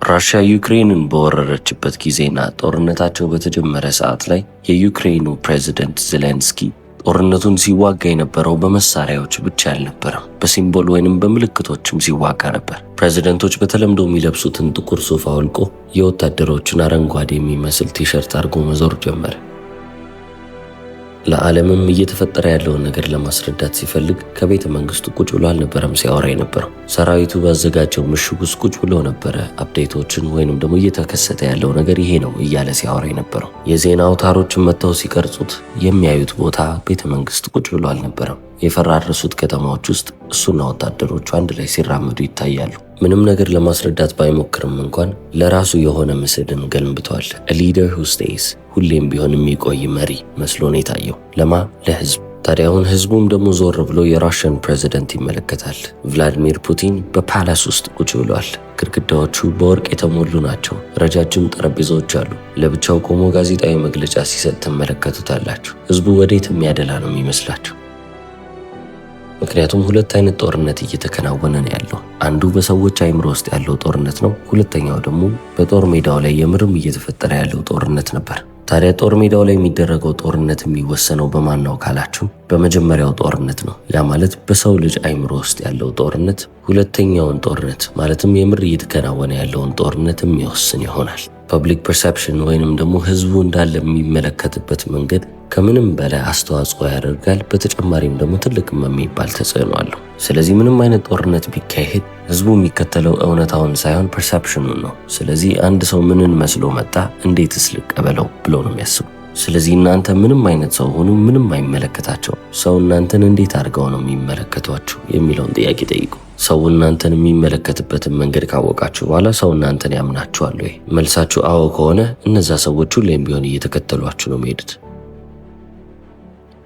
ራሽያ ዩክሬንን በወረረችበት ጊዜና ጦርነታቸው በተጀመረ ሰዓት ላይ የዩክሬኑ ፕሬዝዳንት ዜሌንስኪ ጦርነቱን ሲዋጋ የነበረው በመሳሪያዎች ብቻ አልነበረም፣ በሲምቦል ወይንም በምልክቶችም ሲዋጋ ነበር። ፕሬዝዳንቶች በተለምዶ የሚለብሱትን ጥቁር ሱፍ አውልቆ የወታደሮችን አረንጓዴ የሚመስል ቲሸርት አድርጎ መዞር ጀመረ። ለዓለምም እየተፈጠረ ያለውን ነገር ለማስረዳት ሲፈልግ ከቤተ መንግስቱ ቁጭ ብሎ አልነበረም ሲያወራ የነበረው። ሰራዊቱ ባዘጋጀው ምሽግ ውስጥ ቁጭ ብሎ ነበረ አፕዴቶችን ወይንም ደግሞ እየተከሰተ ያለው ነገር ይሄ ነው እያለ ሲያወራ የነበረው። የዜና አውታሮችን መጥተው ሲቀርጹት የሚያዩት ቦታ ቤተ መንግስት ቁጭ ብሎ አልነበረም። የፈራረሱት ከተማዎች ውስጥ እሱና ወታደሮቹ አንድ ላይ ሲራመዱ ይታያሉ። ምንም ነገር ለማስረዳት ባይሞክርም እንኳን ለራሱ የሆነ ምስልን ገንብቷል። ሊደር who stays፣ ሁሌም ቢሆን የሚቆይ መሪ መስሎ ነው የታየው። ለህዝብ። ታዲያ አሁን ህዝቡም ደግሞ ዞር ብሎ የራሽያን ፕሬዝዳንት ይመለከታል። ቭላዲሚር ፑቲን በፓላስ ውስጥ ቁጭ ብሏል። ግድግዳዎቹ በወርቅ የተሞሉ ናቸው። ረጃጅም ጠረጴዛዎች አሉ። ለብቻው ቆሞ ጋዜጣዊ መግለጫ ሲሰጥ ትመለከቱታላችሁ። ህዝቡ ወዴት የሚያደላ ነው የሚመስላችሁ? ምክንያቱም ሁለት አይነት ጦርነት እየተከናወነ ነው ያለው። አንዱ በሰዎች አይምሮ ውስጥ ያለው ጦርነት ነው። ሁለተኛው ደግሞ በጦር ሜዳው ላይ የምርም እየተፈጠረ ያለው ጦርነት ነበር። ታዲያ ጦር ሜዳው ላይ የሚደረገው ጦርነት የሚወሰነው በማን ነው ካላችሁ፣ በመጀመሪያው ጦርነት ነው። ያ ማለት በሰው ልጅ አይምሮ ውስጥ ያለው ጦርነት ሁለተኛውን ጦርነት ማለትም የምር እየተከናወነ ያለውን ጦርነት የሚወስን ይሆናል። ፐብሊክ ፐርሰፕሽን ወይንም ደግሞ ህዝቡ እንዳለ የሚመለከትበት መንገድ ከምንም በላይ አስተዋጽኦ ያደርጋል። በተጨማሪም ደግሞ ትልቅም የሚባል ተጽዕኖ አለው። ስለዚህ ምንም አይነት ጦርነት ቢካሄድ ህዝቡ የሚከተለው እውነታውን ሳይሆን ፐርሰፕሽኑን ነው። ስለዚህ አንድ ሰው ምንን መስሎ መጣ፣ እንዴትስ ልቀበለው ብሎ ነው የሚያስቡ። ስለዚህ እናንተ ምንም አይነት ሰው ሆኑ ምንም አይመለከታቸው። ሰው እናንተን እንዴት አድርገው ነው የሚመለከቷችሁ የሚለውን ጥያቄ ጠይቁ። ሰው እናንተን የሚመለከትበትን መንገድ ካወቃችሁ በኋላ ሰው እናንተን ያምናችኋል ወይ? መልሳችሁ አዎ ከሆነ እነዛ ሰዎች ሁሌም ቢሆን እየተከተሏችሁ ነው የሚሄዱት።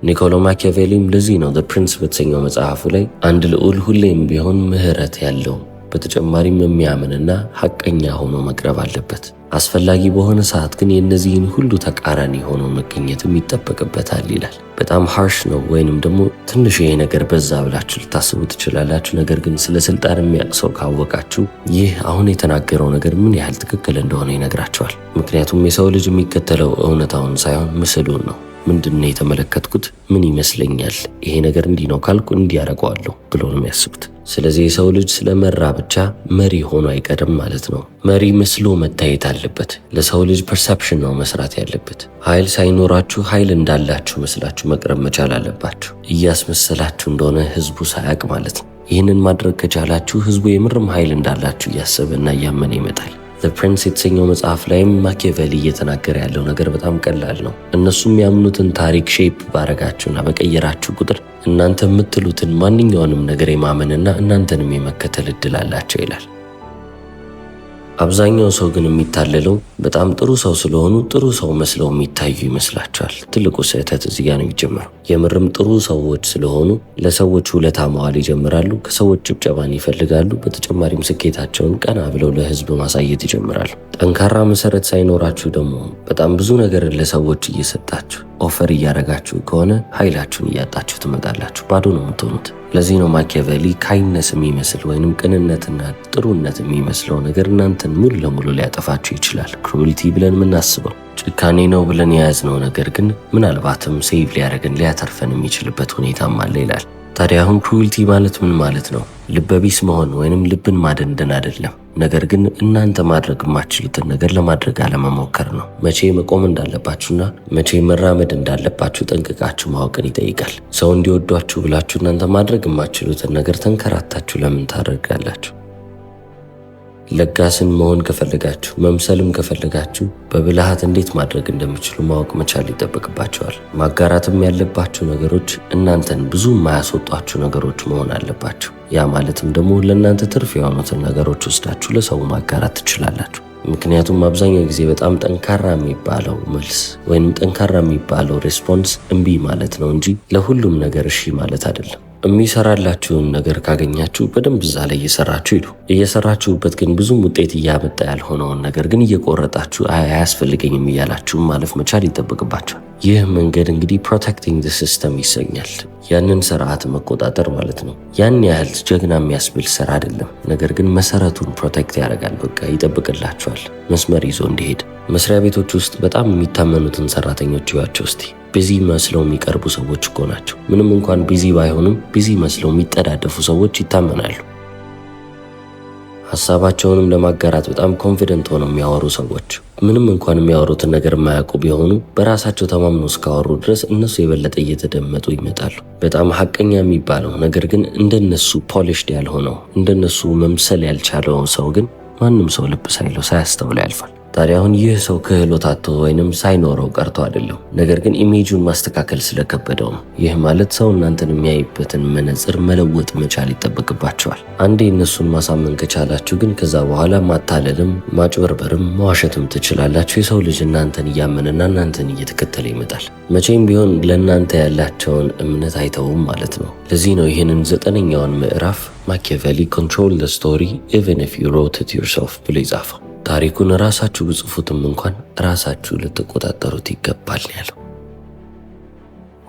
ኒኮሎ ማኪያቬሊም ለዚህ ነው ዘ ፕሪንስ በተሰኘው መጽሐፉ ላይ አንድ ልዑል ሁሌም ቢሆን ምህረት ያለው በተጨማሪም የሚያምንና ሐቀኛ ሆኖ መቅረብ አለበት። አስፈላጊ በሆነ ሰዓት ግን የእነዚህን ሁሉ ተቃራኒ ሆኖ መገኘትም ይጠበቅበታል ይላል። በጣም ሃርሽ ነው ወይንም ደግሞ ትንሽ ይሄ ነገር በዛ ብላችሁ ልታስቡ ትችላላችሁ። ነገር ግን ስለ ስልጣን የሚያውቅ ሰው ካወቃችሁ ይህ አሁን የተናገረው ነገር ምን ያህል ትክክል እንደሆነ ይነግራቸዋል። ምክንያቱም የሰው ልጅ የሚከተለው እውነታውን ሳይሆን ምስሉን ነው። ምንድነው የተመለከትኩት? ምን ይመስለኛል? ይሄ ነገር እንዲህ ነው ካልኩ እንዲህ ያደርገዋለሁ ብሎ ነው የሚያስቡት። ስለዚህ የሰው ልጅ ስለመራ ብቻ መሪ ሆኖ አይቀርም ማለት ነው። መሪ መስሎ መታየት አለበት። ለሰው ልጅ ፐርሰፕሽን ነው መስራት ያለበት። ኃይል ሳይኖራችሁ ኃይል እንዳላችሁ መስላችሁ መቅረብ መቻል አለባችሁ። እያስመሰላችሁ እንደሆነ ህዝቡ ሳያውቅ ማለት ነው። ይህንን ማድረግ ከቻላችሁ ህዝቡ የምርም ኃይል እንዳላችሁ እያሰበና እያመነ ይመጣል። ዘ ፕሪንስ የተሰኘው መጽሐፍ ላይም ማኪያቬሊ እየተናገረ ያለው ነገር በጣም ቀላል ነው። እነሱም ያምኑትን ታሪክ ሼፕ ባረጋችሁና በቀየራችሁ ቁጥር እናንተ የምትሉትን ማንኛውንም ነገር የማመንና እናንተንም የመከተል እድል አላቸው ይላል። አብዛኛው ሰው ግን የሚታለለው በጣም ጥሩ ሰው ስለሆኑ ጥሩ ሰው መስለው የሚታዩ ይመስላቸዋል። ትልቁ ስህተት እዚህ ጋር ነው የሚጀምረው። የምርም ጥሩ ሰዎች ስለሆኑ ለሰዎች ውለታ መዋል ይጀምራሉ። ከሰዎች ጭብጨባን ይፈልጋሉ። በተጨማሪም ስኬታቸውን ቀና ብለው ለህዝብ ማሳየት ይጀምራሉ። ጠንካራ መሰረት ሳይኖራችሁ ደግሞ በጣም ብዙ ነገር ለሰዎች እየሰጣችሁ ኦፈር እያደረጋችሁ ከሆነ ኃይላችሁን እያጣችሁ ትመጣላችሁ። ባዶ ነው የምትሆኑት። ለዚህ ነው ማኪያቬሊ ካይነስ የሚመስል ወይንም ቅንነትና ጥሩነት የሚመስለው ነገር እናንተን ሙሉ ለሙሉ ሊያጠፋችሁ ይችላል። ክሩልቲ ብለን የምናስበው ጭካኔ ነው ብለን የያዝነው ነገር ግን ምናልባትም ሴቭ ሊያደርገን ሊያተርፈን የሚችልበት ሁኔታም አለ ይላል። ታዲያ አሁን ክሩልቲ ማለት ምን ማለት ነው? ልበቢስ መሆን ወይንም ልብን ማደንደን አይደለም። ነገር ግን እናንተ ማድረግ የማትችሉትን ነገር ለማድረግ አለመሞከር ነው። መቼ መቆም እንዳለባችሁና መቼ መራመድ እንዳለባችሁ ጠንቅቃችሁ ማወቅን ይጠይቃል። ሰው እንዲወዷችሁ ብላችሁ እናንተ ማድረግ የማትችሉትን ነገር ተንከራታችሁ ለምን ታደርጋላችሁ? ለጋስን መሆን ከፈለጋችሁ መምሰልም ከፈለጋችሁ በብልሃት እንዴት ማድረግ እንደምችሉ ማወቅ መቻል ይጠበቅባችኋል። ማጋራትም ያለባችሁ ነገሮች እናንተን ብዙ የማያስወጧችሁ ነገሮች መሆን አለባቸው። ያ ማለትም ደግሞ ለእናንተ ትርፍ የሆኑትን ነገሮች ወስዳችሁ ለሰው ማጋራት ትችላላችሁ። ምክንያቱም አብዛኛው ጊዜ በጣም ጠንካራ የሚባለው መልስ ወይም ጠንካራ የሚባለው ሬስፖንስ እምቢ ማለት ነው እንጂ ለሁሉም ነገር እሺ ማለት አይደለም። የሚሰራላችሁን ነገር ካገኛችሁ በደንብ እዛ ላይ እየሰራችሁ ሂዱ። እየሰራችሁበት ግን ብዙም ውጤት እያመጣ ያልሆነውን ነገር ግን እየቆረጣችሁ አያስፈልገኝም እያላችሁ ማለፍ መቻል ይጠበቅባችኋል። ይህ መንገድ እንግዲህ ፕሮቴክቲንግ ዘ ሲስተም ይሰኛል። ያንን ስርዓት መቆጣጠር ማለት ነው። ያን ያህል ጀግና የሚያስብል ስራ አይደለም፣ ነገር ግን መሰረቱን ፕሮቴክት ያደርጋል። በቃ ይጠብቅላቸዋል መስመር ይዞ እንዲሄድ። መስሪያ ቤቶች ውስጥ በጣም የሚታመኑትን ሰራተኞች ይዋቸው እስቲ። ቢዚ መስለው የሚቀርቡ ሰዎች እኮ ናቸው። ምንም እንኳን ቢዚ ባይሆኑም ቢዚ መስለው የሚጠዳደፉ ሰዎች ይታመናሉ። ሐሳባቸውንም ለማጋራት በጣም ኮንፊደንት ሆነው የሚያወሩ ሰዎች፣ ምንም እንኳን የሚያወሩትን ነገር የማያውቁ ቢሆኑ በራሳቸው ተማምነው እስካወሩ ድረስ እነሱ የበለጠ እየተደመጡ ይመጣሉ። በጣም ሐቀኛ የሚባለው ነገር ግን እንደነሱ ፖሊሽድ ያልሆነው እንደነሱ መምሰል ያልቻለው ሰው ግን ማንም ሰው ልብ ሳይለው ሳያስተውለው ያልፋል። ታዲያ አሁን ይህ ሰው ክህሎት አጥቶ ወይንም ሳይኖረው ቀርቶ አይደለም፣ ነገር ግን ኢሜጁን ማስተካከል ስለከበደው ነው። ይህ ማለት ሰው እናንተን የሚያይበትን መነጽር መለወጥ መቻል ይጠበቅባቸዋል። አንዴ እነሱን ማሳመን ከቻላችሁ ግን ከዛ በኋላ ማታለልም ማጭበርበርም መዋሸትም ትችላላችሁ። የሰው ልጅ እናንተን እያመነና እናንተን እየተከተለ ይመጣል። መቼም ቢሆን ለእናንተ ያላቸውን እምነት አይተውም ማለት ነው። ለዚህ ነው ይህንን 9ኛውን ምዕራፍ ማኪያቬሊ ኮንትሮል ዘ ስቶሪ ኢቨን ኢፍ ዩ ሮት ኢት ዮርሰልፍ ብሎ ይጻፈው። ታሪኩን ራሳችሁ ብጽፉትም እንኳን ራሳችሁ ልትቆጣጠሩት ይገባል ያለው።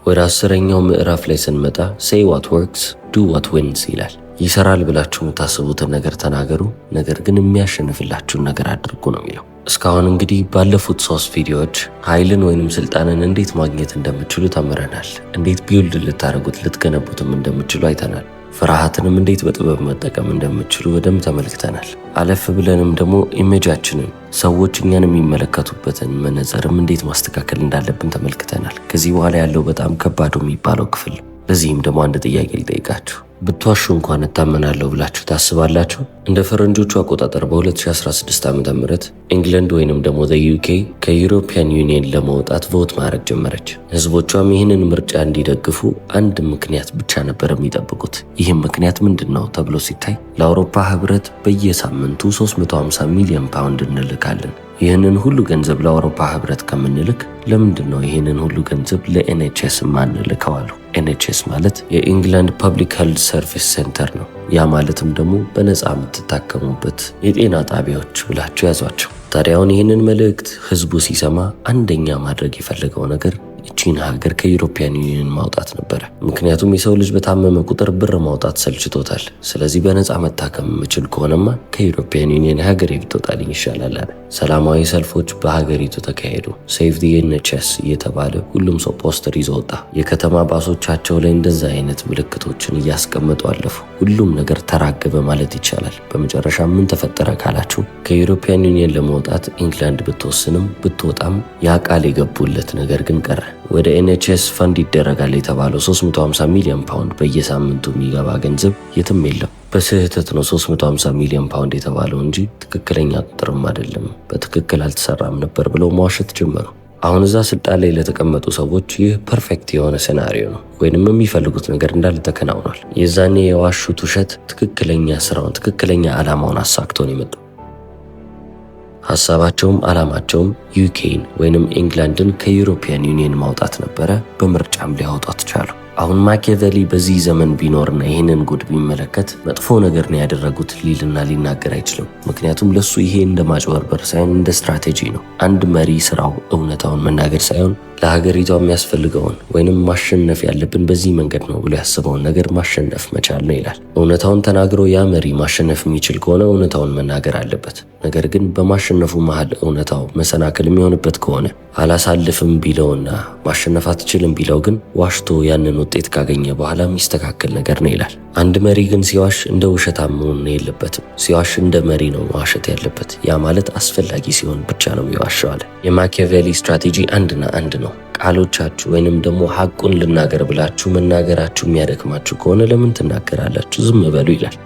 ወደ 10ኛው ምዕራፍ ላይ ስንመጣ say what works, do what wins ይላል። ይሰራል ብላችሁ የምታስቡትን ነገር ተናገሩ፣ ነገር ግን የሚያሸንፍላችሁን ነገር አድርጉ ነው የሚለው። እስካሁን እንግዲህ ባለፉት 3 ቪዲዮዎች ኃይልን ወይንም ስልጣንን እንዴት ማግኘት እንደምትችሉ ተምረናል። እንዴት ቢውልድ ልታደርጉት ልትገነቡትም እንደምትችሉ አይተናል። ፍርሃትንም እንዴት በጥበብ መጠቀም እንደምትችሉ በደንብ ተመልክተናል። አለፍ ብለንም ደግሞ ኢሜጃችንን ሰዎች እኛን የሚመለከቱበትን መነጽርም እንዴት ማስተካከል እንዳለብን ተመልክተናል። ከዚህ በኋላ ያለው በጣም ከባዱ የሚባለው ክፍል። ለዚህም ደግሞ አንድ ጥያቄ ልጠይቃችሁ። ብትዋሹ እንኳን እታመናለሁ ብላችሁ ታስባላችሁ? እንደ ፈረንጆቹ አቆጣጠር በ2016 ዓ.ም ኢንግላንድ ወይንም ደግሞ ዩኬ ከዩሮፒያን ዩኒየን ለመውጣት ቮት ማድረግ ጀመረች። ህዝቦቿም ይህንን ምርጫ እንዲደግፉ አንድ ምክንያት ብቻ ነበር የሚጠብቁት። ይህም ምክንያት ምንድን ነው ተብሎ ሲታይ ለአውሮፓ ህብረት በየሳምንቱ 350 ሚሊዮን ፓውንድ እንልካለን። ይህንን ሁሉ ገንዘብ ለአውሮፓ ህብረት ከምንልክ ለምንድን ነው ይህንን ሁሉ ገንዘብ ለኤንኤችኤስ ማንልከው አሉ። ኤንኤችኤስ ማለት የኢንግላንድ ፐብሊክ ሄልዝ ሰርቪስ ሴንተር ነው። ያ ማለትም ደግሞ በነፃ የምትታከሙበት የጤና ጣቢያዎች ብላችሁ ያዟቸው። ታዲያውን ይህንን መልእክት ህዝቡ ሲሰማ አንደኛ ማድረግ የፈለገው ነገር እቺን ሀገር ከዩሮፒያን ዩኒየን ማውጣት ነበረ። ምክንያቱም የሰው ልጅ በታመመ ቁጥር ብር ማውጣት ሰልችቶታል። ስለዚህ በነፃ መታከም የምችል ከሆነማ ከዩሮፒያን ዩኒየን ሀገሬ ብትወጣልኝ ይሻላል አለ። ሰላማዊ ሰልፎች በሀገሪቱ ተካሄዱ። ሴቭ ዲ ኤንኤችኤስ እየተባለ ሁሉም ሰው ፖስተር ይዞ ወጣ። የከተማ ባሶቻቸው ላይ እንደዛ አይነት ምልክቶችን እያስቀመጡ አለፉ። ሁሉም ነገር ተራገበ ማለት ይቻላል። በመጨረሻ ምን ተፈጠረ ካላችሁ ከዩሮፒያን ዩኒየን ለመውጣት ኢንግላንድ ብትወስንም ብትወጣም ያ ቃል የገቡለት ነገር ግን ቀረ። ወደ ኤንኤችኤስ ፈንድ ይደረጋል የተባለው 350 ሚሊዮን ፓውንድ በየሳምንቱ የሚገባ ገንዘብ የትም የለም። በስህተት ነው 350 ሚሊዮን ፓውንድ የተባለው እንጂ ትክክለኛ ቁጥርም አይደለም። በትክክል አልተሰራም ነበር ብለው መዋሸት ጀመሩ። አሁን እዛ ስልጣን ላይ ለተቀመጡ ሰዎች ይህ ፐርፌክት የሆነ ሴናሪዮ ነው፣ ወይንም የሚፈልጉት ነገር እንዳለ ተከናውኗል። የዛኔ የዋሹት ውሸት ትክክለኛ ስራውን ትክክለኛ ዓላማውን አሳክቶ ነው የመጣው። ሐሳባቸውም ዓላማቸውም ዩኬን ወይንም ኢንግላንድን ከዩሮፒያን ዩኒየን ማውጣት ነበረ። በምርጫም ሊያወጣት ቻሉ። አሁን ማኪያቬሊ በዚህ ዘመን ቢኖርና ይህንን ጉድ ቢመለከት መጥፎ ነገር ነው ያደረጉት ሊልና ሊናገር አይችልም። ምክንያቱም ለሱ ይሄ እንደ ማጭበርበር ሳይሆን እንደ ስትራቴጂ ነው። አንድ መሪ ስራው እውነታውን መናገር ሳይሆን ለሀገሪቷ የሚያስፈልገውን ወይንም ማሸነፍ ያለብን በዚህ መንገድ ነው ብሎ ያስበውን ነገር ማሸነፍ መቻል ነው ይላል። እውነታውን ተናግሮ ያ መሪ ማሸነፍ የሚችል ከሆነ እውነታውን መናገር አለበት። ነገር ግን በማሸነፉ መሃል እውነታው መሰናክል የሚሆንበት ከሆነ አላሳልፍም ቢለውና ማሸነፍ አትችልም ቢለው ግን ዋሽቶ ያንን ውጤት ካገኘ በኋላ የሚስተካከል ነገር ነው ይላል። አንድ መሪ ግን ሲዋሽ እንደ ውሸታም መሆን የለበትም። ሲዋሽ እንደ መሪ ነው መዋሸት ያለበት። ያ ማለት አስፈላጊ ሲሆን ብቻ ነው የሚዋሸው አለ። የማኪያቬሊ ስትራቴጂ አንድና አንድ ነው። ቃሎቻችሁ ወይንም ደግሞ ሐቁን ልናገር ብላችሁ መናገራችሁ የሚያደክማችሁ ከሆነ ለምን ትናገራላችሁ? ዝም በሉ ይላል።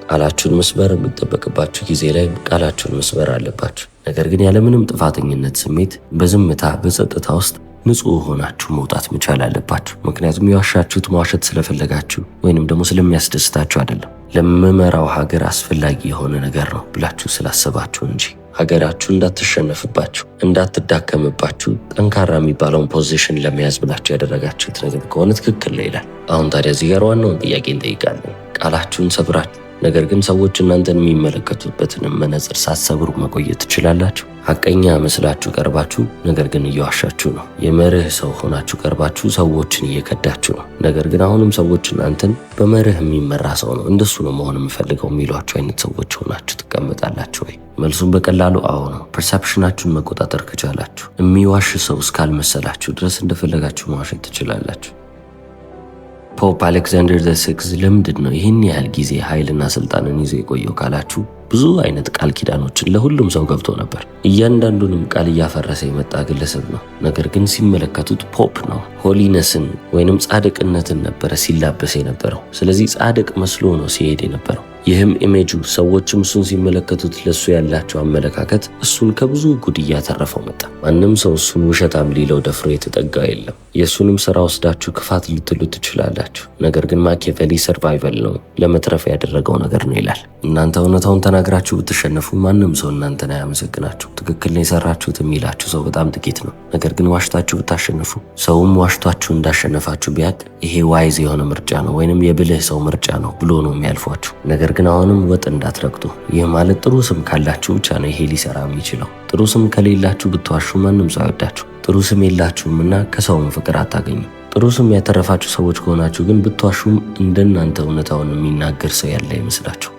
ቃላችሁን መስበር የሚጠበቅባችሁ ጊዜ ላይ ቃላችሁን መስበር አለባችሁ። ነገር ግን ያለምንም ጥፋተኝነት ስሜት በዝምታ በጸጥታ ውስጥ ንጹህ ሆናችሁ መውጣት መቻል አለባችሁ። ምክንያቱም የዋሻችሁት መዋሸት ስለፈለጋችሁ ወይንም ደግሞ ስለሚያስደስታችሁ አይደለም። ለመመራው ሀገር አስፈላጊ የሆነ ነገር ነው ብላችሁ ስላሰባችሁ እንጂ ሀገራችሁ እንዳትሸነፍባችሁ እንዳትዳከምባችሁ ጠንካራ የሚባለውን ፖዚሽን ለመያዝ ብላችሁ ያደረጋችሁት ነገር ከሆነ ትክክል ነው ይላል። አሁን ታዲያ እዚህ ጋር ዋናውን ጥያቄ እንጠይቃለን። ቃላችሁን ሰብራችሁ ነገር ግን ሰዎች እናንተን የሚመለከቱበትን መነጽር ሳትሰብሩ መቆየት ትችላላችሁ። ሐቀኛ መስላችሁ ቀርባችሁ ነገር ግን እየዋሻችሁ ነው። የመርህ ሰው ሆናችሁ ቀርባችሁ ሰዎችን እየከዳችሁ ነው። ነገር ግን አሁንም ሰዎች እናንተን በመርህ የሚመራ ሰው ነው፣ እንደሱ ነው መሆን የምፈልገው የሚሏችሁ አይነት ሰዎች ሆናችሁ ትቀመጣላችሁ ወይ? መልሱም በቀላሉ አዎ ነው። ፐርሰፕሽናችሁን መቆጣጠር ከቻላችሁ፣ የሚዋሽ ሰው እስካልመሰላችሁ ድረስ እንደፈለጋችሁ መዋሸት ትችላላችሁ። ፖፕ አሌክዛንደር ዘ6 ለምንድን ነው ይህን ያህል ጊዜ ኃይልና ስልጣንን ይዞ የቆየው ካላችሁ፣ ብዙ አይነት ቃል ኪዳኖችን ለሁሉም ሰው ገብቶ ነበር። እያንዳንዱንም ቃል እያፈረሰ የመጣ ግለሰብ ነው። ነገር ግን ሲመለከቱት ፖፕ ነው። ሆሊነስን ወይንም ጻድቅነትን ነበረ ሲላበስ የነበረው። ስለዚህ ጻድቅ መስሎ ነው ሲሄድ የነበረው። ይህም ኢሜጁ ሰዎችም እሱን ሲመለከቱት ለሱ ያላቸው አመለካከት እሱን ከብዙ ጉድ እያተረፈው መጣ። ማንም ሰው እሱን ውሸታም ሊለው ደፍሮ የተጠጋው የለም። የእሱንም ስራ ወስዳችሁ ክፋት ልትሉ ትችላላችሁ። ነገር ግን ማኪያቬሊ ሰርቫይቫል ነው፣ ለመትረፍ ያደረገው ነገር ነው ይላል። እናንተ እውነታውን ተናግራችሁ ብትሸነፉ ማንም ሰው እናንተን አያመሰግናችሁ። ትክክል ነው የሰራችሁት የሚላችሁ ሰው በጣም ጥቂት ነው። ነገር ግን ዋሽታችሁ ብታሸንፉ፣ ሰውም ዋሽቷችሁ እንዳሸነፋችሁ ቢያቅ ይሄ ዋይዝ የሆነ ምርጫ ነው ወይንም የብልህ ሰው ምርጫ ነው ብሎ ነው የሚያልፏችሁ። ነገር ግን አሁንም ወጥ እንዳትረግጡ። ይህ ማለት ጥሩ ስም ካላችሁ ብቻ ነው ይሄ ሊሰራ የሚችለው። ጥሩ ስም ከሌላችሁ ብትዋሹ ማንም ሰው አይወዳችሁ። ጥሩ ስም የላችሁምና ከሰውም ፍቅር አታገኙ። ጥሩ ስም ያተረፋችሁ ሰዎች ከሆናችሁ ግን ብትዋሹም እንደናንተ እውነታውን የሚናገር ሰው ያለ ይመስላችሁ።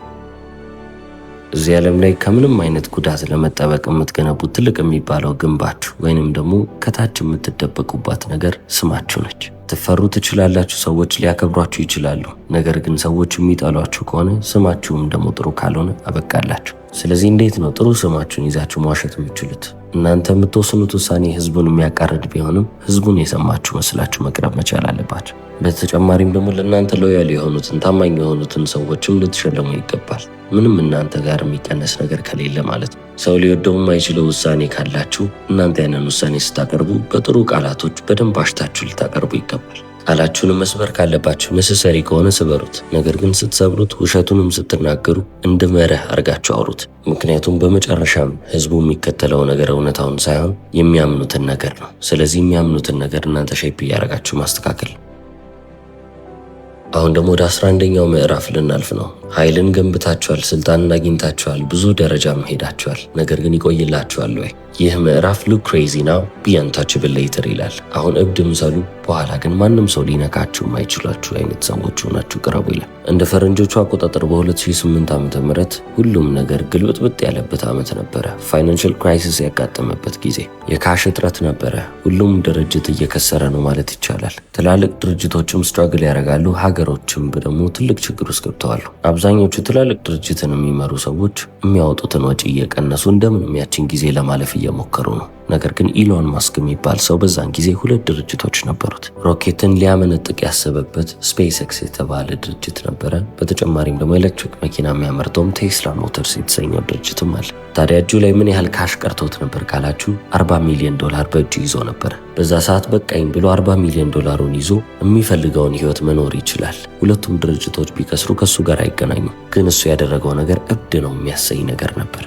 እዚህ ዓለም ላይ ከምንም አይነት ጉዳት ለመጠበቅ የምትገነቡት ትልቅ የሚባለው ግንባችሁ ወይንም ደግሞ ከታች የምትደበቁባት ነገር ስማችሁ ነች። ትፈሩ ትችላላችሁ፣ ሰዎች ሊያከብሯችሁ ይችላሉ። ነገር ግን ሰዎች የሚጠሏችሁ ከሆነ ስማችሁም ደግሞ ጥሩ ካልሆነ አበቃላችሁ። ስለዚህ እንዴት ነው ጥሩ ስማችሁን ይዛችሁ መዋሸት የምትችሉት? እናንተ የምትወስኑት ውሳኔ ህዝቡን የሚያቃርድ ቢሆንም ህዝቡን የሰማችሁ መስላችሁ መቅረብ መቻል አለባችሁ። በተጨማሪም ደግሞ ለእናንተ ሎያል የሆኑትን ታማኝ የሆኑትን ሰዎችም ልትሸለሙ ይገባል። ምንም እናንተ ጋር የሚቀነስ ነገር ከሌለ ማለት ነው። ሰው ሊወደው የማይችለው ውሳኔ ካላችሁ እናንተ ያንን ውሳኔ ስታቀርቡ በጥሩ ቃላቶች በደንብ አሽታችሁ ልታቀርቡ ይገባል። ቃላችሁንም መስበር ካለባችሁ ነሰሰሪ ከሆነ ስበሩት። ነገር ግን ስትሰብሩት ውሸቱንም ስትናገሩ እንደ መርህ አድርጋችሁ አውሩት። ምክንያቱም በመጨረሻም ህዝቡ የሚከተለው ነገር እውነታውን ሳይሆን የሚያምኑትን ነገር ነው። ስለዚህ የሚያምኑትን ነገር እናንተ ሼፕ እያደረጋችሁ ማስተካከል። አሁን ደግሞ ወደ 11ኛው ምዕራፍ ልናልፍ ነው። ኃይልን ገንብታችኋል፣ ስልጣንን አግኝታችኋል፣ ብዙ ደረጃም ሄዳችኋል። ነገር ግን ይቆይላችኋል ወይ? ይህ ምዕራፍ ሉክ ክሬዚ ናው ቢ አንታችብል ሌተር ይላል። አሁን እብድ ምሰሉ፣ በኋላ ግን ማንም ሰው ሊነካችሁ የማይችላችሁ አይነት ሰዎች ሆናችሁ ቅረቡ ይላል። እንደ ፈረንጆቹ አቆጣጠር በ2008 ዓ.ም ሁሉም ነገር ግልብጥብጥ ያለበት ዓመት ነበረ። ፋይናንሻል ክራይሲስ ያጋጠመበት ጊዜ፣ የካሽ እጥረት ነበረ። ሁሉም ድርጅት እየከሰረ ነው ማለት ይቻላል። ትላልቅ ድርጅቶችም ስትራግል ያደርጋሉ፣ ሀገሮችም ደግሞ ትልቅ ችግር ውስጥ ገብተዋል። አብዛኞቹ ትላልቅ ድርጅትን የሚመሩ ሰዎች የሚያወጡትን ወጪ እየቀነሱ እንደምንም ያችን ጊዜ ለማለፍ እየሞከሩ ነው። ነገር ግን ኢሎን ማስክ የሚባል ሰው በዛን ጊዜ 2 ድርጅቶች ነበሩት። ሮኬትን ሊያመነጥቅ ያሰበበት ስፔስ ኤክስ የተባለ ድርጅት ነበረ። በተጨማሪም ደግሞ ኤሌክትሪክ መኪና የሚያመርተውም ቴስላ ሞተርስ የተሰኘው ድርጅትም አለ። ታዲያ እጁ ላይ ምን ያህል ካሽ ቀርቶት ነበር ካላችሁ $40 ሚሊዮን በእጁ ይዞ ነበር። በዛ ሰዓት በቃኝ ብሎ $40 ሚሊዮን ይዞ የሚፈልገውን ህይወት መኖር ይችላል። ሁለቱም ድርጅቶች ቢከስሩ ከሱ ጋር አይገናኙም። ግን እሱ ያደረገው ነገር እብድ ነው የሚያሰኝ ነገር ነበር።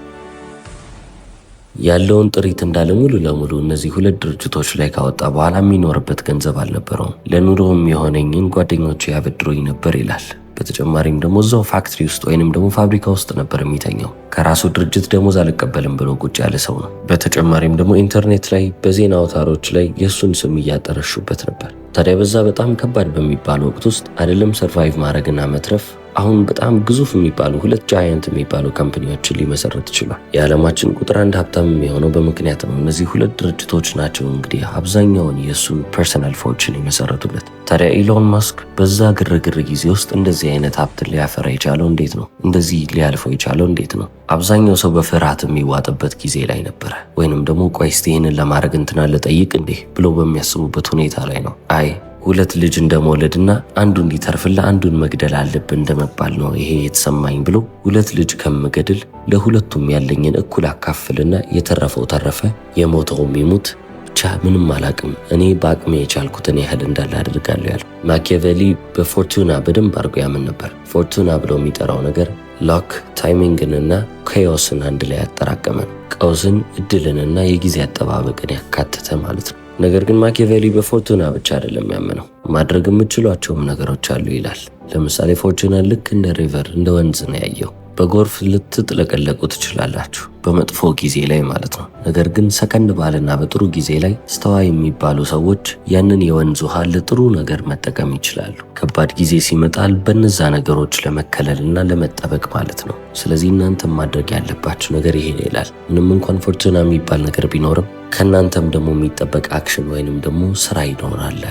ያለውን ጥሪት እንዳለ ሙሉ ለሙሉ እነዚህ 2 ድርጅቶች ላይ ካወጣ በኋላ የሚኖርበት ገንዘብ አልነበረውም። ለኑሮም የሆነኝን ጓደኞቹ ያበድሩኝ ነበር ይላል። በተጨማሪም ደግሞ እዛው ፋክትሪ ውስጥ ወይንም ደግሞ ፋብሪካ ውስጥ ነበር የሚተኛው። ከራሱ ድርጅት ደሞዝ አልቀበልም ብሎ ቁጭ ያለ ሰው ነው። በተጨማሪም ደግሞ ኢንተርኔት ላይ በዜና አውታሮች ላይ የእሱን ስም እያጠረሹበት ነበር። ታዲያ በዛ በጣም ከባድ በሚባል ወቅት ውስጥ አይደለም ሰርቫይቭ ማድረግና መትረፍ፣ አሁን በጣም ግዙፍ የሚባሉ 2 ጃያንት የሚባሉ ካምፓኒዎችን ሊመሰረት ይችላል። የዓለማችን ቁጥር 1 ሀብታም የሚሆነው በምክንያት ነው። እነዚህ 2 ድርጅቶች ናቸው እንግዲህ አብዛኛውን የእሱን ፐርሰናል ፎርቹን የመሰረቱለት። ታዲያ ኢሎን ማስክ በዛ ግርግር ጊዜ ውስጥ እንደዚህ አይነት ሀብት ሊያፈራ የቻለው እንዴት ነው? እንደዚህ ሊያልፈው የቻለው እንዴት ነው? አብዛኛው ሰው በፍርሃት የሚዋጥበት ጊዜ ላይ ነበረ። ወይንም ደግሞ ቆይ እስቲ ይህንን ለማድረግ እንትና ልጠይቅ እንዴ ብሎ በሚያስቡበት ሁኔታ ላይ ነው። አይ 2 ልጅ እንደመውለድና አንዱ እንዲተርፍላ አንዱን መግደል አለብን እንደመባል ነው ይሄ የተሰማኝ ብሎ 2 ልጅ ከምገድል ለሁለቱም ያለኝን እኩል አካፍልና የተረፈው ተረፈ፣ የሞተውም ይሙት፣ ብቻ ምንም አላቅም፣ እኔ በአቅሜ የቻልኩትን ያህል እንዳለ አድርጋለሁ ያለው። ማኪያቬሊ በፎርቱና በደንብ አድርጎ ያምን ነበር። ፎርቱና ብሎ የሚጠራው ነገር ላክ ታይሚንግንና ኬዮስን አንድ ላይ ያጠራቀመ ነው። ቀውስን፣ እድልንና የጊዜ አጠባበቅን ያካተተ ማለት ነው። ነገር ግን ማኪያቬሊ በፎርቱና ብቻ አይደለም ያመነው፣ ማድረግ የምትችሏቸውም ነገሮች አሉ ይላል። ለምሳሌ ፎርቱና ልክ እንደ ሪቨር እንደ ወንዝ ነው ያየው። በጎርፍ ልትጥለቀለቁ ትችላላችሁ፣ በመጥፎ ጊዜ ላይ ማለት ነው። ነገር ግን ሰከንድ ባልና በጥሩ ጊዜ ላይ አስተዋይ የሚባሉ ሰዎች ያንን የወንዝ ውሃ ለጥሩ ነገር መጠቀም ይችላሉ። ከባድ ጊዜ ሲመጣል በነዛ ነገሮች ለመከለልና ለመጠበቅ ማለት ነው። ስለዚህ እናንተም ማድረግ ያለባችሁ ነገር ይሄ ይላል። ምንም እንኳን ፎርቱና የሚባል ነገር ቢኖርም ከእናንተም ደግሞ የሚጠበቅ አክሽን ወይንም ደግሞ ስራ ይኖራል።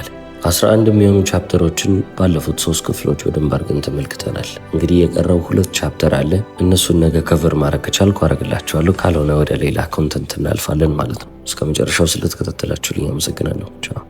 11 የሚሆኑ ቻፕተሮችን ባለፉት 3 ክፍሎች በደንብ አድርገን ተመልክተናል። እንግዲህ የቀረው 2 ቻፕተር አለ። እነሱን ነገ ከቨር ማድረግ ከቻልኩ አደርግላችኋለሁ፣ ካልሆነ ወደ ሌላ ኮንተንት እናልፋለን ማለት ነው። እስከ መጨረሻው ስለተከታተላችሁልኝ አመሰግናለሁ። ቻው።